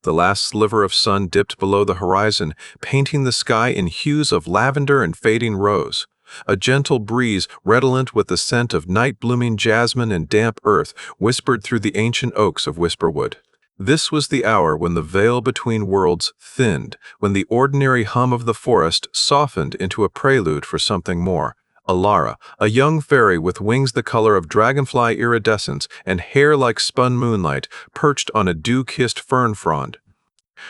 The last sliver of sun dipped below the horizon, painting the sky in hues of lavender and fading rose. A gentle breeze, redolent with the scent of night-blooming jasmine and damp earth, whispered through the ancient oaks of Whisperwood. This was the hour when the veil between worlds thinned, when the ordinary hum of the forest softened into a prelude for something more. Elara, a young fairy with wings the color of dragonfly iridescence and hair like spun moonlight, perched on a dew-kissed fern frond.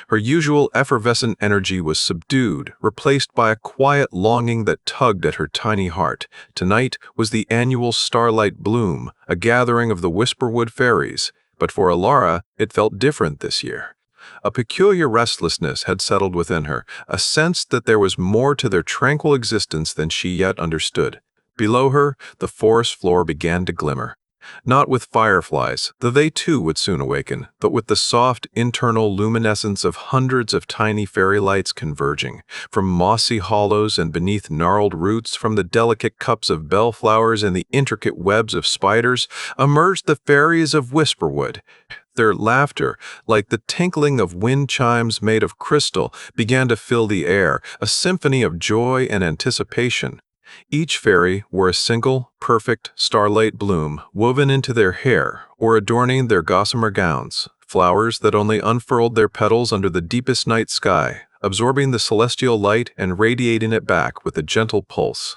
Her usual effervescent energy was subdued, replaced by a quiet longing that tugged at her tiny heart. Tonight was the annual Starlight Bloom, a gathering of the Whisperwood fairies, but for Elara it felt different this year. A peculiar restlessness had settled within her, a sense that there was more to their tranquil existence than she yet understood. Below her, the forest floor began to glimmer. Not with fireflies, though they too would soon awaken, but with the soft, internal luminescence of hundreds of tiny fairy lights converging. From mossy hollows and beneath gnarled roots, from the delicate cups of bellflowers and the intricate webs of spiders, emerged the fairies of Whisperwood. Their laughter, like the tinkling of wind chimes made of crystal, began to fill the air, a symphony of joy and anticipation. Each fairy wore a single, perfect, starlight bloom woven into their hair or adorning their gossamer gowns, flowers that only unfurled their petals under the deepest night sky, absorbing the celestial light and radiating it back with a gentle pulse.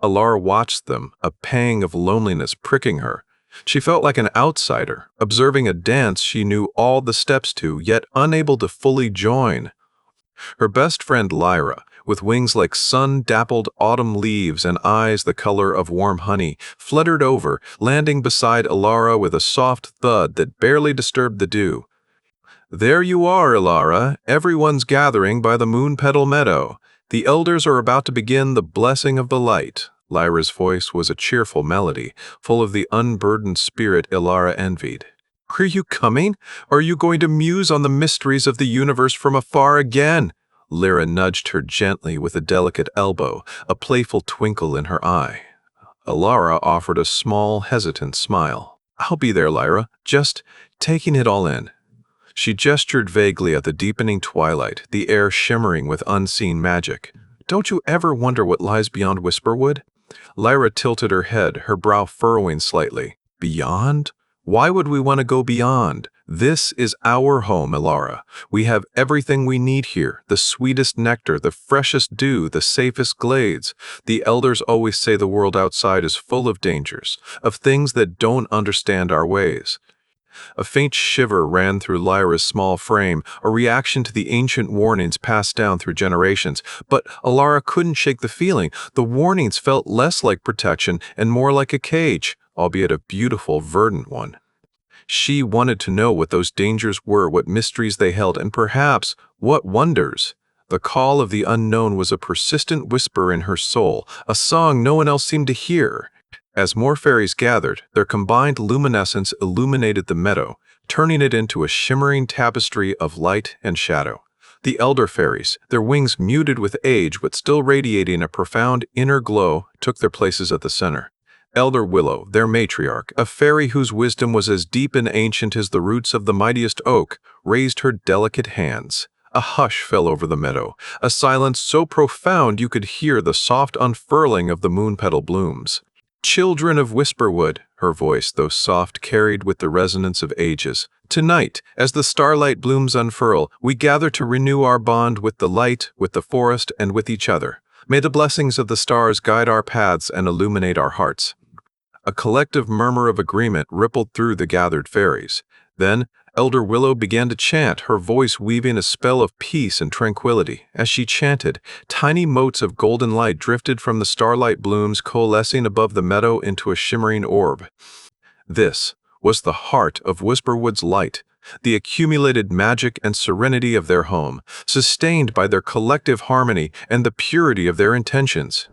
Elara watched them, a pang of loneliness pricking her. She felt like an outsider, observing a dance she knew all the steps to, yet unable to fully join. Her best friend Lyra, with wings like sun-dappled autumn leaves and eyes the color of warm honey, fluttered over, landing beside Elara with a soft thud that barely disturbed the dew. "There you are, Elara. Everyone's gathering by the moon-petal meadow. The elders are about to begin the blessing of the light." Lyra's voice was a cheerful melody, full of the unburdened spirit Elara envied. "Are you coming? Are you going to muse on the mysteries of the universe from afar again?" Lyra nudged her gently with a delicate elbow, a playful twinkle in her eye. Elara offered a small, hesitant smile. "I'll be there, Lyra, just taking it all in." She gestured vaguely at the deepening twilight, the air shimmering with unseen magic. "Don't you ever wonder what lies beyond Whisperwood?" Lyra tilted her head, her brow furrowing slightly. "Beyond? Why would we want to go beyond? This is our home, Elara. We have everything we need here, the sweetest nectar, the freshest dew, the safest glades. The elders always say the world outside is full of dangers, of things that don't understand our ways." A faint shiver ran through Lyra's small frame, a reaction to the ancient warnings passed down through generations. But Elara couldn't shake the feeling. The warnings felt less like protection and more like a cage, albeit a beautiful, verdant one. She wanted to know what those dangers were, what mysteries they held, and perhaps what wonders. The call of the unknown was a persistent whisper in her soul, a song no one else seemed to hear. As more fairies gathered, their combined luminescence illuminated the meadow, turning it into a shimmering tapestry of light and shadow. The elder fairies, their wings muted with age but still radiating a profound inner glow, took their places at the center. Elder Willow, their matriarch, a fairy whose wisdom was as deep and ancient as the roots of the mightiest oak, raised her delicate hands. A hush fell over the meadow, a silence so profound you could hear the soft unfurling of the moon-petal blooms. "Children of Whisperwood," her voice, though soft, carried with the resonance of ages. "Tonight, as the starlight blooms unfurl, we gather to renew our bond with the light, with the forest, and with each other. May the blessings of the stars guide our paths and illuminate our hearts." A collective murmur of agreement rippled through the gathered fairies. Then, Elder Willow began to chant, her voice weaving a spell of peace and tranquility. As she chanted, tiny motes of golden light drifted from the starlight blooms, coalescing above the meadow into a shimmering orb. This was the heart of Whisperwood's light, the accumulated magic and serenity of their home, sustained by their collective harmony and the purity of their intentions.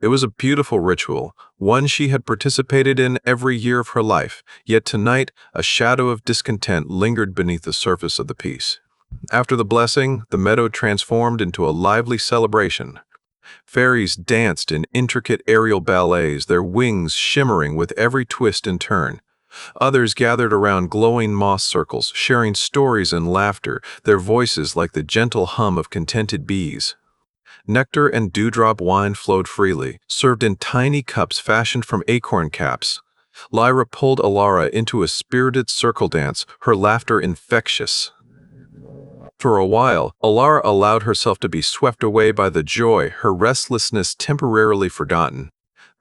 It was a beautiful ritual, one she had participated in every year of her life, yet tonight a shadow of discontent lingered beneath the surface of the piece. After the blessing, the meadow transformed into a lively celebration. Fairies danced in intricate aerial ballets, their wings shimmering with every twist and turn. Others gathered around glowing moss circles, sharing stories and laughter, their voices like the gentle hum of contented bees. Nectar and dewdrop wine flowed freely, served in tiny cups fashioned from acorn caps. Lyra pulled Elara into a spirited circle dance, her laughter infectious. For a while, Elara allowed herself to be swept away by the joy, her restlessness temporarily forgotten.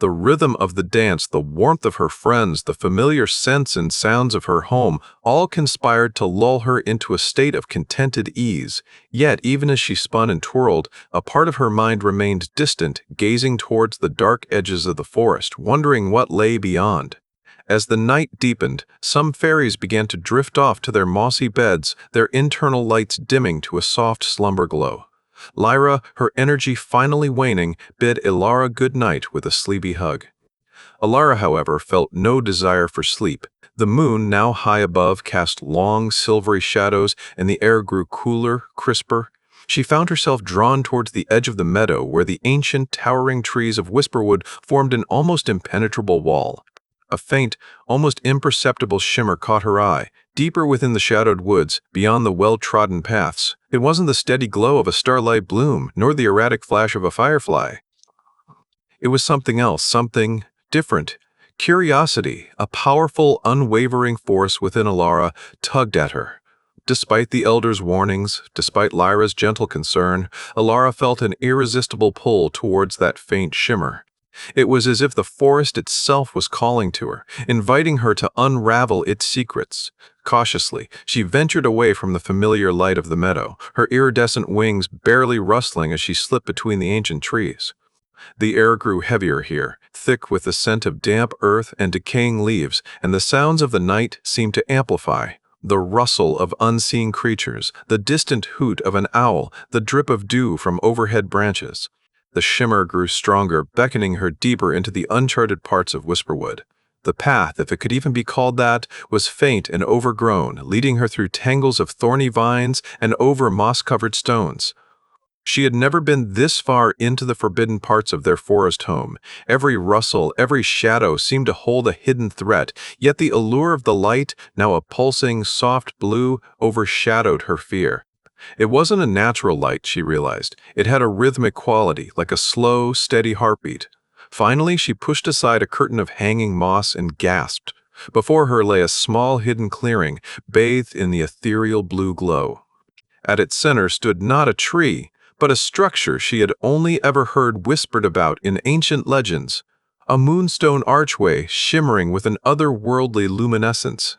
The rhythm of the dance, the warmth of her friends, the familiar scents and sounds of her home, all conspired to lull her into a state of contented ease. Yet, even as she spun and twirled, a part of her mind remained distant, gazing towards the dark edges of the forest, wondering what lay beyond. As the night deepened, some fairies began to drift off to their mossy beds, their internal lights dimming to a soft slumber glow. Lyra, her energy finally waning, bid Elara good night with a sleepy hug. Elara, however, felt no desire for sleep. The moon, now high above, cast long, silvery shadows, and the air grew cooler, crisper. She found herself drawn towards the edge of the meadow, where the ancient, towering trees of Whisperwood formed an almost impenetrable wall. A faint, almost imperceptible shimmer caught her eye, deeper within the shadowed woods, beyond the well-trodden paths. It wasn't the steady glow of a starlight bloom, nor the erratic flash of a firefly. It was something else, something different. Curiosity, a powerful, unwavering force within Elara, tugged at her. Despite the elder's warnings, despite Lyra's gentle concern, Elara felt an irresistible pull towards that faint shimmer. It was as if the forest itself was calling to her, inviting her to unravel its secrets. Cautiously, she ventured away from the familiar light of the meadow, her iridescent wings barely rustling as she slipped between the ancient trees. The air grew heavier here, thick with the scent of damp earth and decaying leaves, and the sounds of the night seemed to amplify. The rustle of unseen creatures, the distant hoot of an owl, the drip of dew from overhead branches. The shimmer grew stronger, beckoning her deeper into the uncharted parts of Whisperwood. The path, if it could even be called that, was faint and overgrown, leading her through tangles of thorny vines and over moss-covered stones. She had never been this far into the forbidden parts of their forest home. Every rustle, every shadow seemed to hold a hidden threat, yet the allure of the light, now a pulsing, soft blue, overshadowed her fear. It wasn't a natural light, she realized. It had a rhythmic quality, like a slow, steady heartbeat. Finally, she pushed aside a curtain of hanging moss and gasped. Before her lay a small hidden clearing, bathed in the ethereal blue glow. At its center stood not a tree, but a structure she had only ever heard whispered about in ancient legends. A moonstone archway shimmering with an otherworldly luminescence.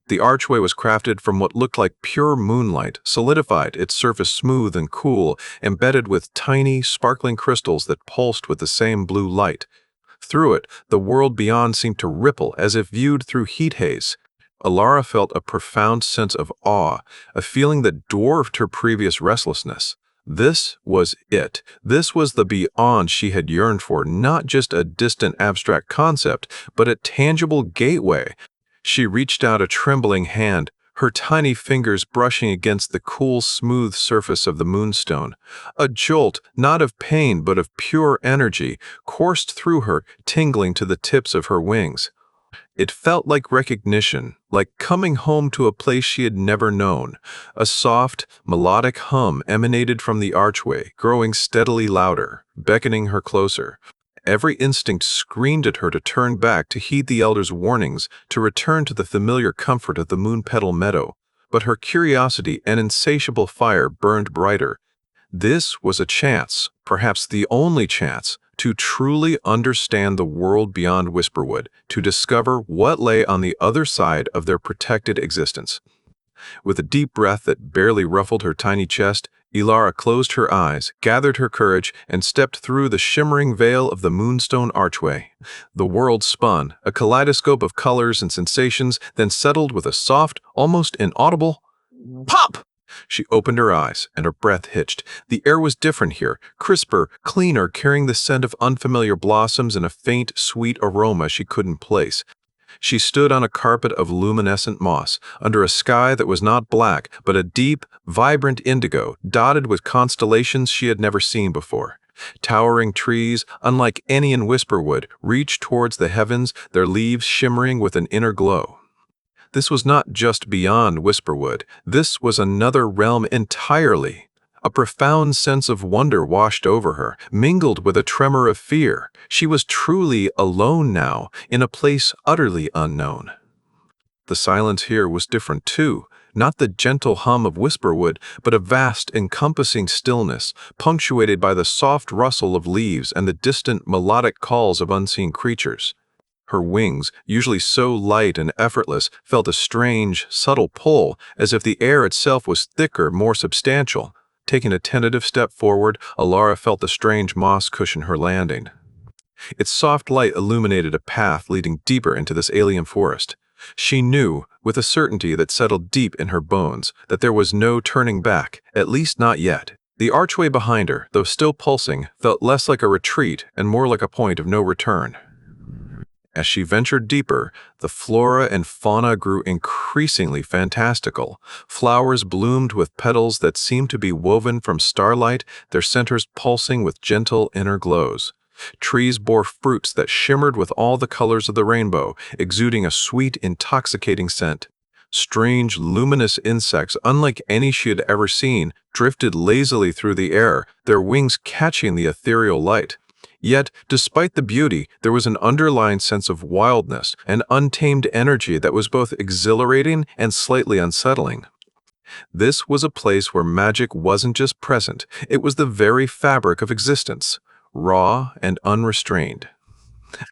The archway was crafted from what looked like pure moonlight, solidified, its surface smooth and cool, embedded with tiny, sparkling crystals that pulsed with the same blue light. Through it, the world beyond seemed to ripple as if viewed through heat haze. Elara felt a profound sense of awe, a feeling that dwarfed her previous restlessness. This was it. This was the beyond she had yearned for, not just a distant abstract concept, but a tangible gateway. She reached out a trembling hand, her tiny fingers brushing against the cool, smooth surface of the moonstone. A jolt, not of pain but of pure energy, coursed through her, tingling to the tips of her wings. It felt like recognition, like coming home to a place she had never known. A soft, melodic hum emanated from the archway, growing steadily louder, beckoning her closer. Every instinct screamed at her to turn back, to heed the elder's warnings, to return to the familiar comfort of the moon-petal meadow. But her curiosity and insatiable fire burned brighter. This was a chance, perhaps the only chance, to truly understand the world beyond Whisperwood, to discover what lay on the other side of their protected existence. With a deep breath that barely ruffled her tiny chest, Elara closed her eyes, gathered her courage, and stepped through the shimmering veil of the moonstone archway. The world spun, a kaleidoscope of colors and sensations, then settled with a soft, almost inaudible pop! She opened her eyes, and her breath hitched. The air was different here, crisper, cleaner, carrying the scent of unfamiliar blossoms and a faint, sweet aroma she couldn't place. She stood on a carpet of luminescent moss, under a sky that was not black, but a deep, vibrant indigo, dotted with constellations she had never seen before. Towering trees, unlike any in Whisperwood, reached towards the heavens, their leaves shimmering with an inner glow. This was not just beyond Whisperwood, this was another realm entirely. A profound sense of wonder washed over her, mingled with a tremor of fear. She was truly alone now, in a place utterly unknown. The silence here was different too, not the gentle hum of Whisperwood, but a vast, encompassing stillness, punctuated by the soft rustle of leaves and the distant melodic calls of unseen creatures. Her wings, usually so light and effortless, felt a strange, subtle pull, as if the air itself was thicker, more substantial. Taking a tentative step forward, Elara felt the strange moss cushion her landing. Its soft light illuminated a path leading deeper into this alien forest. She knew, with a certainty that settled deep in her bones, that there was no turning back, at least not yet. The archway behind her, though still pulsing, felt less like a retreat and more like a point of no return. As she ventured deeper, the flora and fauna grew increasingly fantastical. Flowers bloomed with petals that seemed to be woven from starlight, their centers pulsing with gentle inner glows. Trees bore fruits that shimmered with all the colors of the rainbow, exuding a sweet, intoxicating scent. Strange, luminous insects, unlike any she had ever seen, drifted lazily through the air, their wings catching the ethereal light. Yet, despite the beauty, there was an underlying sense of wildness, an untamed energy that was both exhilarating and slightly unsettling. This was a place where magic wasn't just present, it was the very fabric of existence, raw and unrestrained.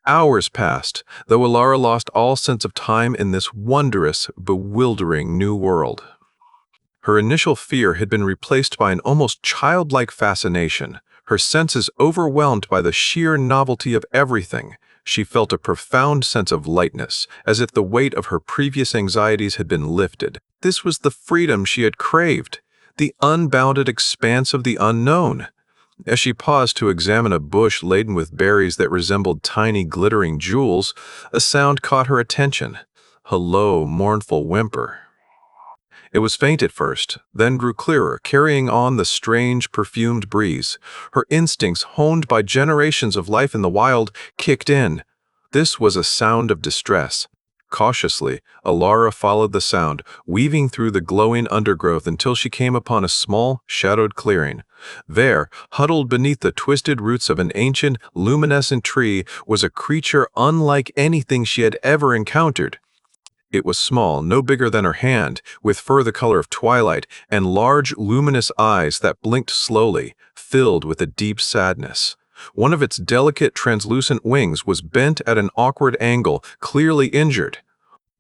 Hours passed, though Elara lost all sense of time in this wondrous, bewildering new world. Her initial fear had been replaced by an almost childlike fascination. Her senses overwhelmed by the sheer novelty of everything. She felt a profound sense of lightness, as if the weight of her previous anxieties had been lifted. This was the freedom she had craved, the unbounded expanse of the unknown. As she paused to examine a bush laden with berries that resembled tiny glittering jewels, a sound caught her attention, a low, mournful whimper. It was faint at first, then grew clearer, carrying on the strange, perfumed breeze. Her instincts, honed by generations of life in the wild, kicked in. This was a sound of distress. Cautiously, Elara followed the sound, weaving through the glowing undergrowth until she came upon a small, shadowed clearing. There, huddled beneath the twisted roots of an ancient, luminescent tree, was a creature unlike anything she had ever encountered. It was small, no bigger than her hand, with fur the color of twilight, and large, luminous eyes that blinked slowly, filled with a deep sadness. One of its delicate, translucent wings was bent at an awkward angle, clearly injured.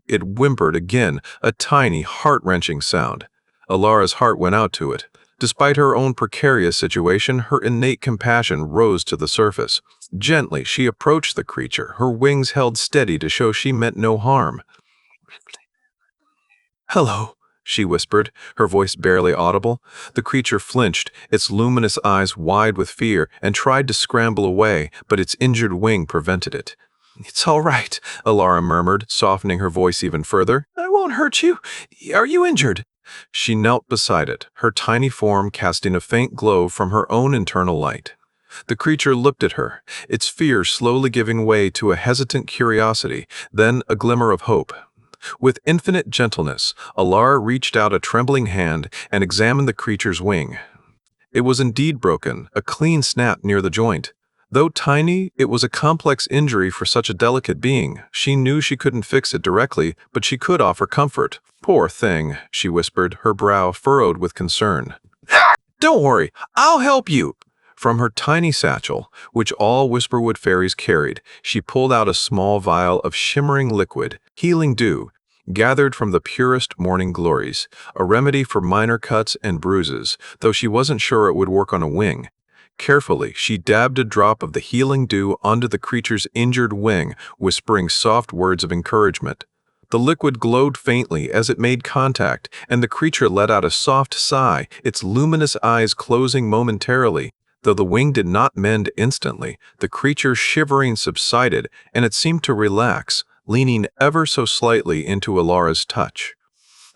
It whimpered again, a tiny, heart-wrenching sound. Elara's heart went out to it. Despite her own precarious situation, her innate compassion rose to the surface. Gently, she approached the creature, her wings held steady to show she meant no harm. "Hello," she whispered, her voice barely audible. The creature flinched, its luminous eyes wide with fear, and tried to scramble away, but its injured wing prevented it. "It's all right," Elara murmured, softening her voice even further. "I won't hurt you. Are you injured?" She knelt beside it, her tiny form casting a faint glow from her own internal light. The creature looked at her, its fear slowly giving way to a hesitant curiosity, then a glimmer of hope. With infinite gentleness, Elara reached out a trembling hand and examined the creature's wing. It was indeed broken, a clean snap near the joint. Though tiny, it was a complex injury for such a delicate being. She knew she couldn't fix it directly, but she could offer comfort. "Poor thing," she whispered, her brow furrowed with concern. "Don't worry, I'll help you." From her tiny satchel, which all Whisperwood fairies carried, she pulled out a small vial of shimmering liquid, healing dew, gathered from the purest morning glories, a remedy for minor cuts and bruises, though she wasn't sure it would work on a wing. Carefully, she dabbed a drop of the healing dew onto the creature's injured wing, whispering soft words of encouragement. The liquid glowed faintly as it made contact, and the creature let out a soft sigh, its luminous eyes closing momentarily. Though the wing did not mend instantly, the creature's shivering subsided, and it seemed to relax, leaning ever so slightly into Elara's touch.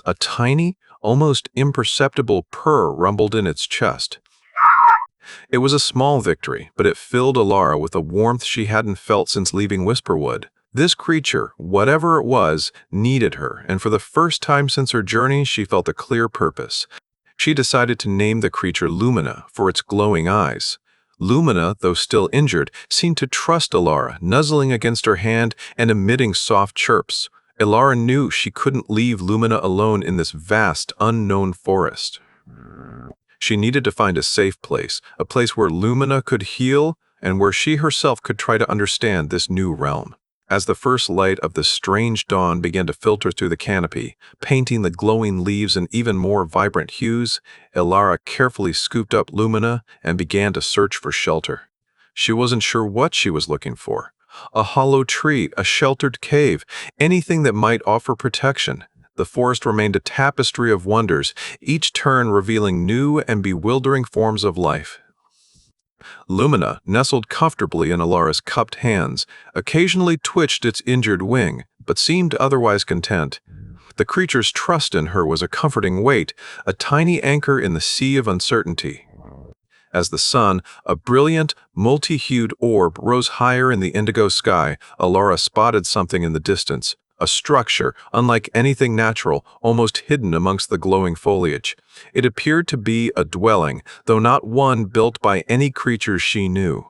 A tiny, almost imperceptible purr rumbled in its chest. It was a small victory, but it filled Elara with a warmth she hadn't felt since leaving Whisperwood. This creature, whatever it was, needed her, and for the first time since her journey, she felt a clear purpose. She decided to name the creature Lumina for its glowing eyes. Lumina, though still injured, seemed to trust Elara, nuzzling against her hand and emitting soft chirps. Elara knew she couldn't leave Lumina alone in this vast, unknown forest. She needed to find a safe place, a place where Lumina could heal and where she herself could try to understand this new realm. As the first light of the strange dawn began to filter through the canopy, painting the glowing leaves in even more vibrant hues, Elara carefully scooped up Lumina and began to search for shelter. She wasn't sure what she was looking for. A hollow tree, a sheltered cave, anything that might offer protection. The forest remained a tapestry of wonders, each turn revealing new and bewildering forms of life. Lumina, nestled comfortably in Elara's cupped hands, occasionally twitched its injured wing, but seemed otherwise content. The creature's trust in her was a comforting weight, a tiny anchor in the sea of uncertainty. As the sun, a brilliant, multi-hued orb, rose higher in the indigo sky, Elara spotted something in the distance. A structure, unlike anything natural, almost hidden amongst the glowing foliage. It appeared to be a dwelling, though not one built by any creature she knew.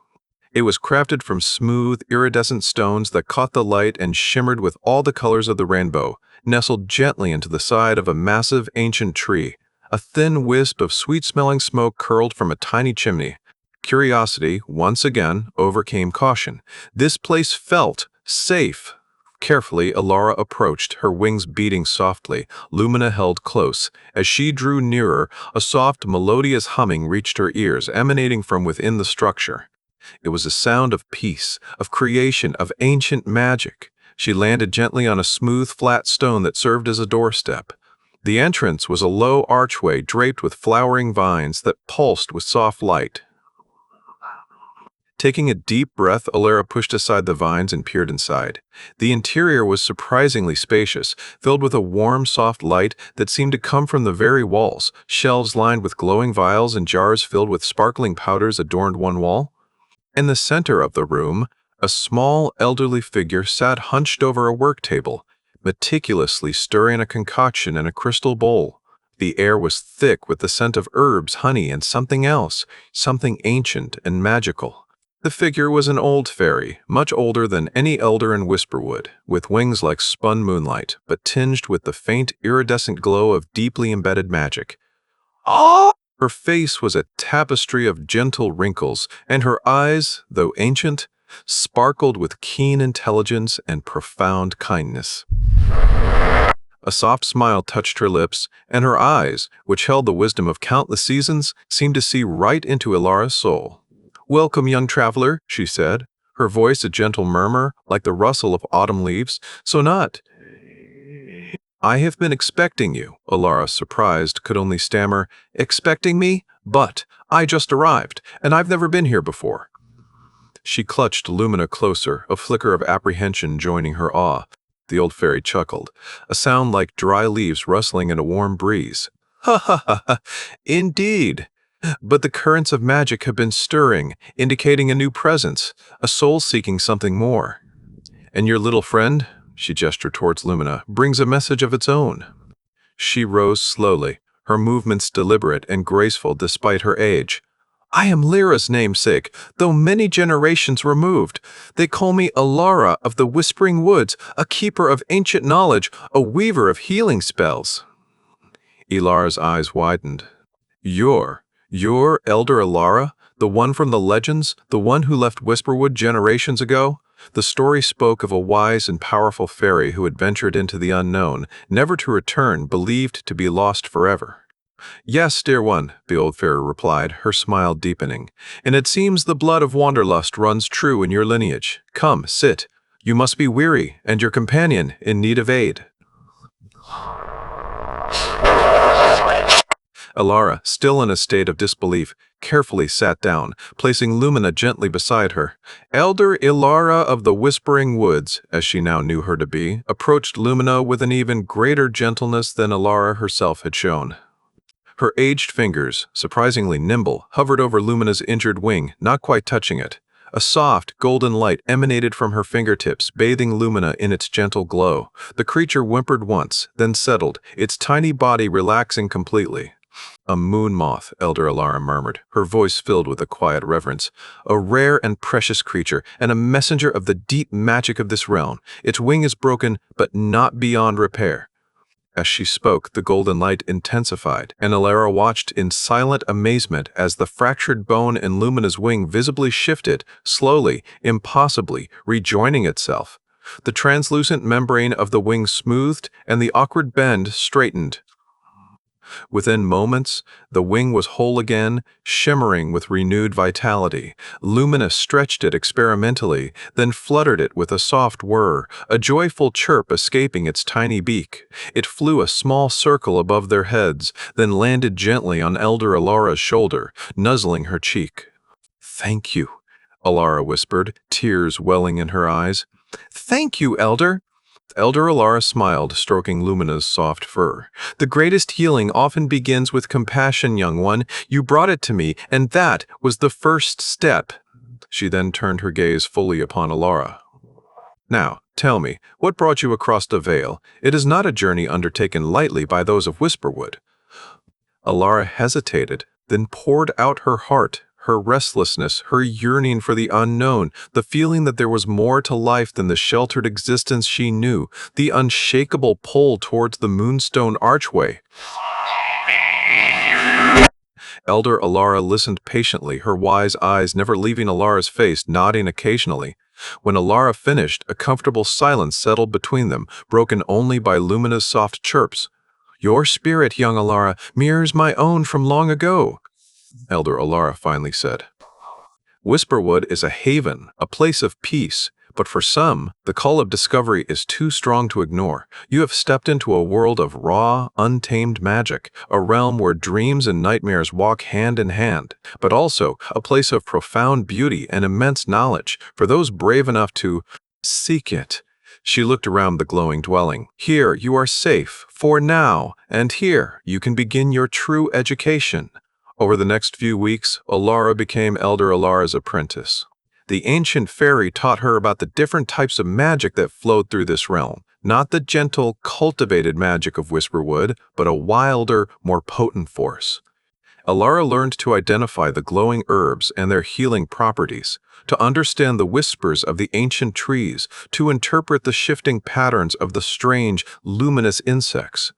It was crafted from smooth, iridescent stones that caught the light and shimmered with all the colors of the rainbow, nestled gently into the side of a massive ancient tree. A thin wisp of sweet-smelling smoke curled from a tiny chimney. Curiosity, once again, overcame caution. This place felt safe. Carefully, Elara approached, her wings beating softly. Lumina held close. As she drew nearer, a soft, melodious humming reached her ears, emanating from within the structure. It was a sound of peace, of creation, of ancient magic. She landed gently on a smooth, flat stone that served as a doorstep. The entrance was a low archway draped with flowering vines that pulsed with soft light. Taking a deep breath, Elara pushed aside the vines and peered inside. The interior was surprisingly spacious, filled with a warm, soft light that seemed to come from the very walls. Shelves lined with glowing vials and jars filled with sparkling powders adorned one wall. In the center of the room, a small, elderly figure sat hunched over a work table, meticulously stirring a concoction in a crystal bowl. The air was thick with the scent of herbs, honey, and something else, something ancient and magical. The figure was an old fairy, much older than any elder in Whisperwood, with wings like spun moonlight, but tinged with the faint, iridescent glow of deeply embedded magic. Ah! Her face was a tapestry of gentle wrinkles, and her eyes, though ancient, sparkled with keen intelligence and profound kindness. A soft smile touched her lips, and her eyes, which held the wisdom of countless seasons, seemed to see right into Elara's soul. "Welcome, young traveler," she said, her voice a gentle murmur, like the rustle of autumn leaves. "So not. I have been expecting you," Elara, surprised, could only stammer. "Expecting me? But I just arrived, and I've never been here before." She clutched Lumina closer, a flicker of apprehension joining her awe. The old fairy chuckled, a sound like dry leaves rustling in a warm breeze. "Ha ha ha ha! Indeed! But the currents of magic have been stirring, indicating a new presence, a soul seeking something more. And your little friend," she gestured towards Lumina, "brings a message of its own." She rose slowly, her movements deliberate and graceful despite her age. "I am Lyra's namesake, though many generations removed. They call me Elara of the Whispering Woods, a keeper of ancient knowledge, a weaver of healing spells." Elara's eyes widened. You're Elder Elara, the one from the legends, the one who left Whisperwood generations ago?" The story spoke of a wise and powerful fairy who had ventured into the unknown, never to return, believed to be lost forever. "Yes, dear one," the old fairy replied, her smile deepening. "And it seems the blood of wanderlust runs true in your lineage. Come, sit. You must be weary, and your companion in need of aid." Elara, still in a state of disbelief, carefully sat down, placing Lumina gently beside her. Elder Elara of the Whispering Woods, as she now knew her to be, approached Lumina with an even greater gentleness than Elara herself had shown. Her aged fingers, surprisingly nimble, hovered over Lumina's injured wing, not quite touching it. A soft, golden light emanated from her fingertips, bathing Lumina in its gentle glow. The creature whimpered once, then settled, its tiny body relaxing completely. A moon moth, Elder Elara murmured, her voice filled with a quiet reverence. A rare and precious creature, and a messenger of the deep magic of this realm. Its wing is broken, but not beyond repair. As she spoke, the golden light intensified, and Elara watched in silent amazement as the fractured bone in Lumina's wing visibly shifted, slowly, impossibly, rejoining itself. The translucent membrane of the wing smoothed, and the awkward bend straightened. Within moments, the wing was whole again, shimmering with renewed vitality. Lumina stretched it experimentally, then fluttered it with a soft whir, a joyful chirp escaping its tiny beak. It flew a small circle above their heads, then landed gently on Elder Elara's shoulder, nuzzling her cheek. "Thank you," Elara whispered, tears welling in her eyes. "Thank you, Elder." Elder Elara smiled, stroking Lumina's soft fur. "The greatest healing often begins with compassion, young one. You brought it to me, and that was the first step." She then turned her gaze fully upon Elara. "Now, tell me, what brought you across the Vale? It is not a journey undertaken lightly by those of Whisperwood." Elara hesitated, then poured out her heart, her restlessness, her yearning for the unknown, the feeling that there was more to life than the sheltered existence she knew, the unshakable pull towards the moonstone archway. Elder Elara listened patiently, her wise eyes never leaving Alara's face, nodding occasionally. When Elara finished, a comfortable silence settled between them, broken only by Lumina's soft chirps. "Your spirit, young Elara, mirrors my own from long ago," Elder Elara finally said. "Whisperwood is a haven, a place of peace, but for some, the call of discovery is too strong to ignore. You have stepped into a world of raw, untamed magic, a realm where dreams and nightmares walk hand in hand, but also a place of profound beauty and immense knowledge for those brave enough to seek it." She looked around the glowing dwelling. "Here you are safe, for now, and here you can begin your true education." Over the next few weeks, Elara became Elder Elara's apprentice. The ancient fairy taught her about the different types of magic that flowed through this realm, not the gentle, cultivated magic of Whisperwood, but a wilder, more potent force. Elara learned to identify the glowing herbs and their healing properties, to understand the whispers of the ancient trees, to interpret the shifting patterns of the strange, luminous insects.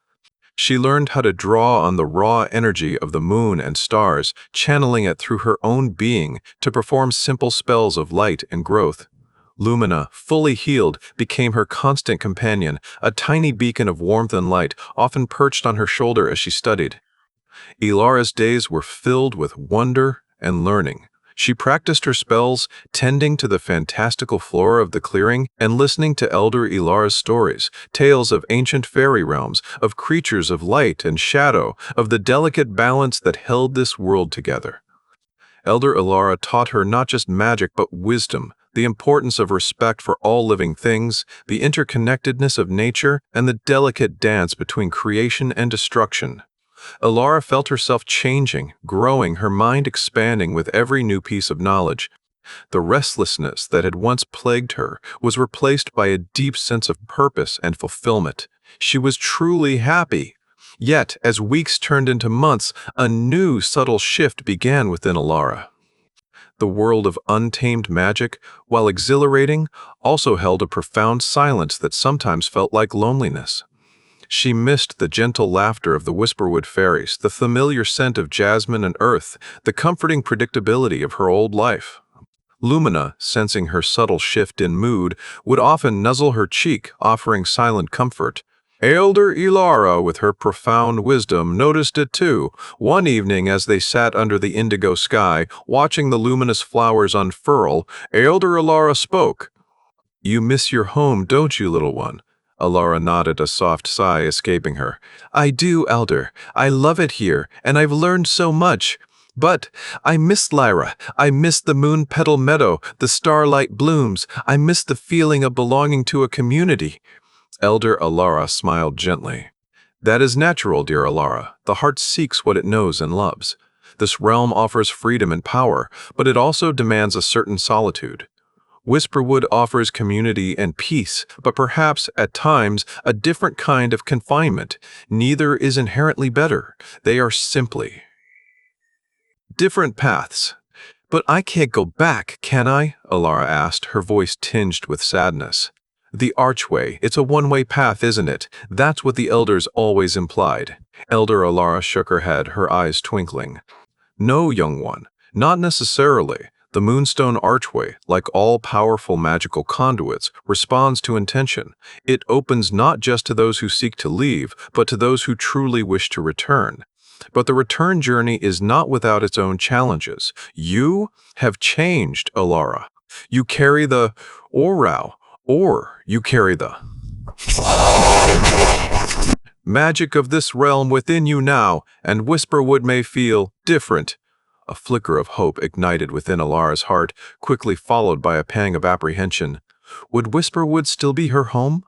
She learned how to draw on the raw energy of the moon and stars, channeling it through her own being to perform simple spells of light and growth. Lumina, fully healed, became her constant companion, a tiny beacon of warmth and light, often perched on her shoulder as she studied. Elara's days were filled with wonder and learning. She practiced her spells, tending to the fantastical flora of the clearing and listening to Elder Elara's stories, tales of ancient fairy realms, of creatures of light and shadow, of the delicate balance that held this world together. Elder Elara taught her not just magic but wisdom, the importance of respect for all living things, the interconnectedness of nature, and the delicate dance between creation and destruction. Elara felt herself changing, growing, her mind expanding with every new piece of knowledge. The restlessness that had once plagued her was replaced by a deep sense of purpose and fulfillment. She was truly happy. Yet, as weeks turned into months, a new subtle shift began within Elara. The world of untamed magic, while exhilarating, also held a profound silence that sometimes felt like loneliness. She missed the gentle laughter of the Whisperwood fairies, the familiar scent of jasmine and earth, the comforting predictability of her old life. Lumina, sensing her subtle shift in mood, would often nuzzle her cheek, offering silent comfort. Elder Elara, with her profound wisdom, noticed it too. One evening, as they sat under the indigo sky, watching the luminous flowers unfurl, Elder Elara spoke. "You miss your home, don't you, little one?" Elara nodded, a soft sigh escaping her. "I do, Elder. I love it here, and I've learned so much. But I miss Lyra. I miss the moon petal meadow, the starlight blooms. I miss the feeling of belonging to a community." Elder Elara smiled gently. That is natural, dear Elara. The heart seeks what it knows and loves. This realm offers freedom and power, but it also demands a certain solitude. Whisperwood offers community and peace, but perhaps, at times, a different kind of confinement. Neither is inherently better. They are simply different paths. But I can't go back, can I? Elara asked, her voice tinged with sadness. The archway, it's a one-way path, isn't it? That's what the elders always implied. Elder Elara shook her head, her eyes twinkling. No, young one, not necessarily. The Moonstone Archway, like all powerful magical conduits, responds to intention. It opens not just to those who seek to leave, but to those who truly wish to return. But the return journey is not without its own challenges. You have changed, Elara. You carry the Orau, or you carry the magic of this realm within you now, and Whisperwood may feel different. A flicker of hope ignited within Elara's heart, quickly followed by a pang of apprehension. Would Whisperwood still be her home?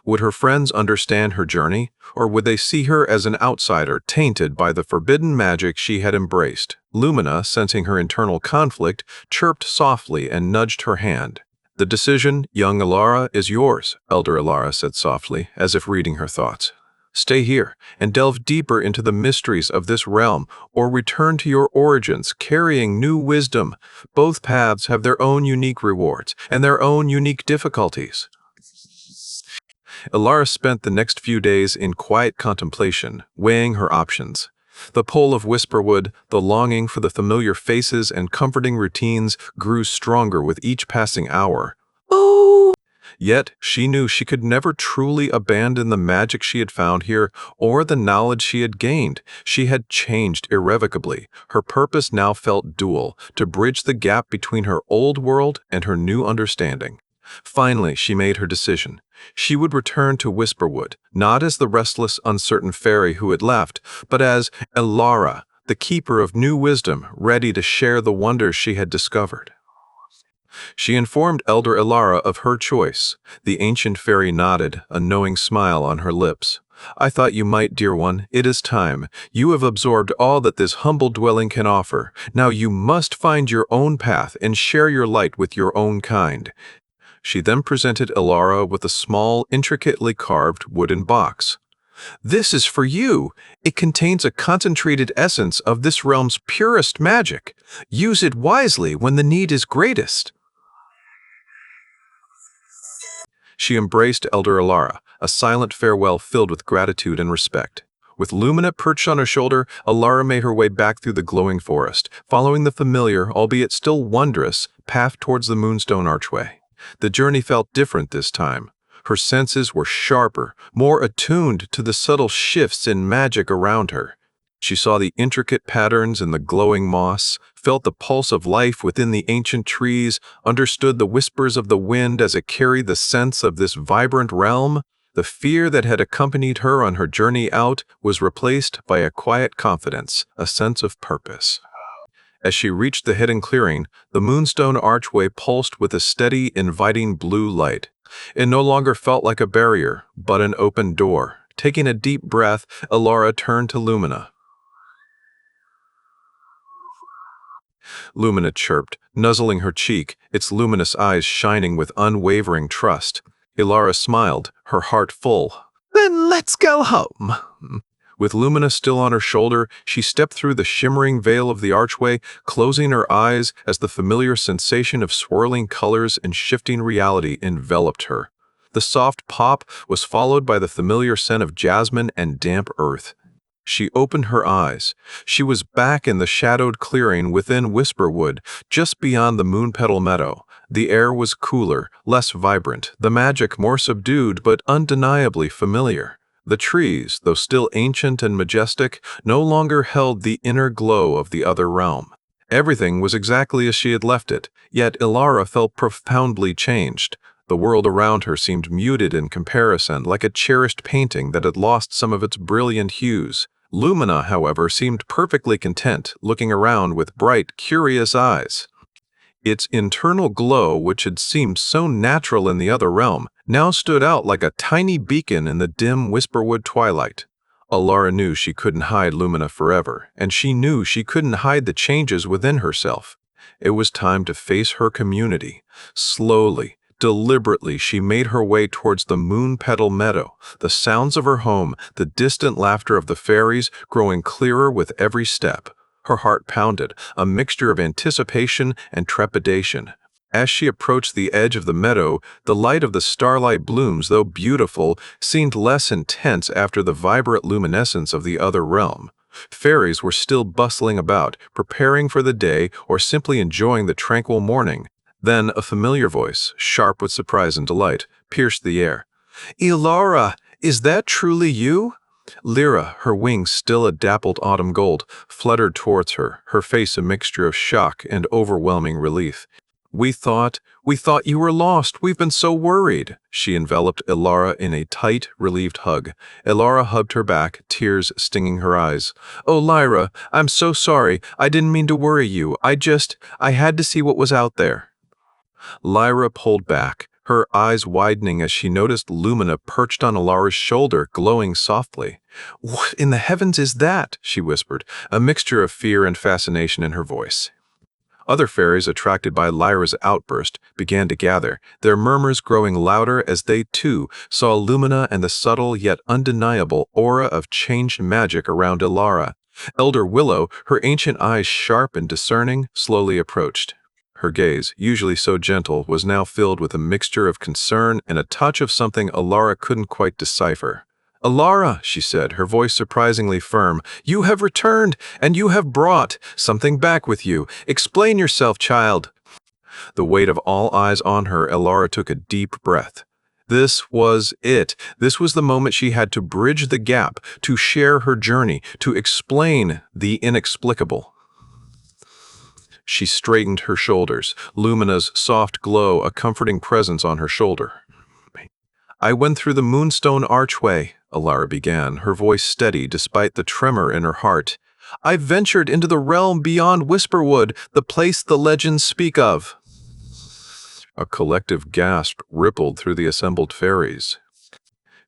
Would her friends understand her journey, or would they see her as an outsider tainted by the forbidden magic she had embraced? Lumina, sensing her internal conflict, chirped softly and nudged her hand. The decision, young Elara, is yours, Elder Elara said softly, as if reading her thoughts. Stay here and delve deeper into the mysteries of this realm, or return to your origins, carrying new wisdom. Both paths have their own unique rewards and their own unique difficulties. Elara spent the next few days in quiet contemplation, weighing her options. The pull of Whisperwood, the longing for the familiar faces and comforting routines grew stronger with each passing hour. Yet, she knew she could never truly abandon the magic she had found here or the knowledge she had gained. She had changed irrevocably. Her purpose now felt dual, to bridge the gap between her old world and her new understanding. Finally, she made her decision. She would return to Whisperwood, not as the restless, uncertain fairy who had left, but as Elara, the keeper of new wisdom, ready to share the wonders she had discovered. She informed Elder Elara of her choice. The ancient fairy nodded, a knowing smile on her lips. I thought you might, dear one. It is time. You have absorbed all that this humble dwelling can offer. Now you must find your own path and share your light with your own kind. She then presented Elara with a small, intricately carved wooden box. This is for you. It contains a concentrated essence of this realm's purest magic. Use it wisely when the need is greatest. She embraced Elder Elara, a silent farewell filled with gratitude and respect. With Lumina perched on her shoulder, Elara made her way back through the glowing forest, following the familiar, albeit still wondrous, path towards the Moonstone Archway. The journey felt different this time. Her senses were sharper, more attuned to the subtle shifts in magic around her. She saw the intricate patterns in the glowing moss, felt the pulse of life within the ancient trees, understood the whispers of the wind as it carried the sense of this vibrant realm. The fear that had accompanied her on her journey out was replaced by a quiet confidence, a sense of purpose. As she reached the hidden clearing, the Moonstone Archway pulsed with a steady, inviting blue light. It no longer felt like a barrier, but an open door. Taking a deep breath, Elara turned to Lumina. Lumina chirped, nuzzling her cheek, its luminous eyes shining with unwavering trust. Elara smiled, her heart full. Then let's go home. With Lumina still on her shoulder, she stepped through the shimmering veil of the archway, closing her eyes as the familiar sensation of swirling colors and shifting reality enveloped her. The soft pop was followed by the familiar scent of jasmine and damp earth. She opened her eyes. She was back in the shadowed clearing within Whisperwood, just beyond the Moonpetal Meadow. The air was cooler, less vibrant, the magic more subdued but undeniably familiar. The trees, though still ancient and majestic, no longer held the inner glow of the other realm. Everything was exactly as she had left it, yet Elara felt profoundly changed. The world around her seemed muted in comparison, like a cherished painting that had lost some of its brilliant hues. Lumina, however, seemed perfectly content, looking around with bright, curious eyes. Its internal glow, which had seemed so natural in the other realm, now stood out like a tiny beacon in the dim Whisperwood twilight. Elara knew she couldn't hide Lumina forever, and she knew she couldn't hide the changes within herself. It was time to face her community. Slowly, deliberately, she made her way towards the moon petal meadow, the sounds of her home, the distant laughter of the fairies growing clearer with every step. Her heart pounded, a mixture of anticipation and trepidation. As she approached the edge of the meadow, the light of the starlight blooms, though beautiful, seemed less intense after the vibrant luminescence of the other realm. Fairies were still bustling about, preparing for the day or simply enjoying the tranquil morning. Then a familiar voice, sharp with surprise and delight, pierced the air. "Elara, is that truly you?" Lyra, her wings still a dappled autumn gold, fluttered towards her, her face a mixture of shock and overwhelming relief. We thought you were lost. We've been so worried." She enveloped Elara in a tight, relieved hug. Elara hugged her back, tears stinging her eyes. "Oh, Lyra, I'm so sorry. I didn't mean to worry you. I had to see what was out there." Lyra pulled back, her eyes widening as she noticed Lumina perched on Elara's shoulder, glowing softly. "What in the heavens is that?" she whispered, a mixture of fear and fascination in her voice. Other fairies, attracted by Lyra's outburst, began to gather, their murmurs growing louder as they, too, saw Lumina and the subtle yet undeniable aura of changed magic around Elara. Elder Willow, her ancient eyes sharp and discerning, slowly approached. Her gaze, usually so gentle, was now filled with a mixture of concern and a touch of something Elara couldn't quite decipher. "Elara," she said, her voice surprisingly firm, "you have returned, and you have brought something back with you. Explain yourself, child." The weight of all eyes on her, Elara took a deep breath. This was it. This was the moment she had to bridge the gap, to share her journey, to explain the inexplicable. She straightened her shoulders, Lumina's soft glow a comforting presence on her shoulder. "I went through the Moonstone Archway," Elara began, her voice steady despite the tremor in her heart. "I ventured into the realm beyond Whisperwood, the place the legends speak of." A collective gasp rippled through the assembled fairies.